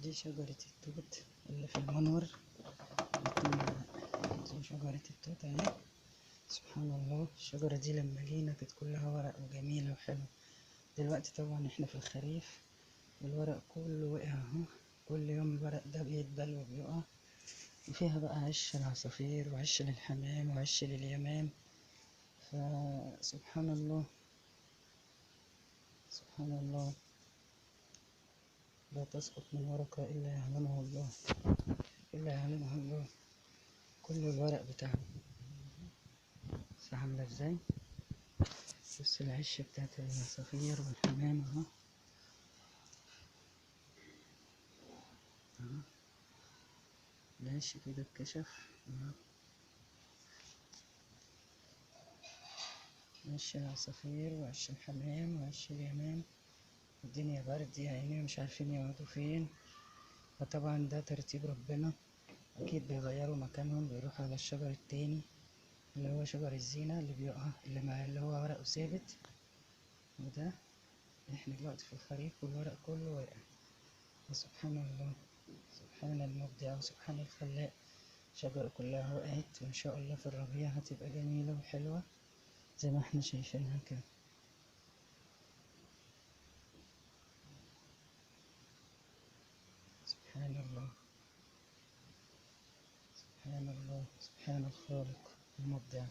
دي شجرة التوت اللي في المنور. دي شجرة التوت اهي. سبحان الله، الشجرة دي لما جينا كانت كلها ورق وجميلة وحلوة. دلوقتي طبعا احنا في الخريف والورق كله وقع اهو. كل يوم الورق ده بيدبل وبيقع، وفيها بقى عش العصافير وعش للحمام وعش لليمام. فسبحان الله، سبحان الله، لا تسقط من ورقة إلا يعلمه الله، إلا يعلمه الله. كل الورق بتاعه بس عاملة ازاي. بص العش بتاعت العصافير والحمام اهو. اهو العش كده اتكشف اهو. عش العصافير وعش الحمام وعش اليمام. الدنيا برد يا عيني، مش عارفين يقعدوا فين. فطبعا ده ترتيب ربنا، اكيد بيغيروا مكانهم، بيروحوا على الشجر التاني اللي هو شجر الزينة اللي بيقع، اللي هو ورقه ثابت. وده احنا دلوقتي في الخريف والورق كله واقع. وسبحان الله، سبحان المبدع وسبحان الخلاق. الشجرة كلها وقعت، وإن شاء الله في الربيع هتبقى جميلة وحلوة زي ما احنا شايفينها كده. سبحان الله، سبحان الله، سبحان الخالق المبدع.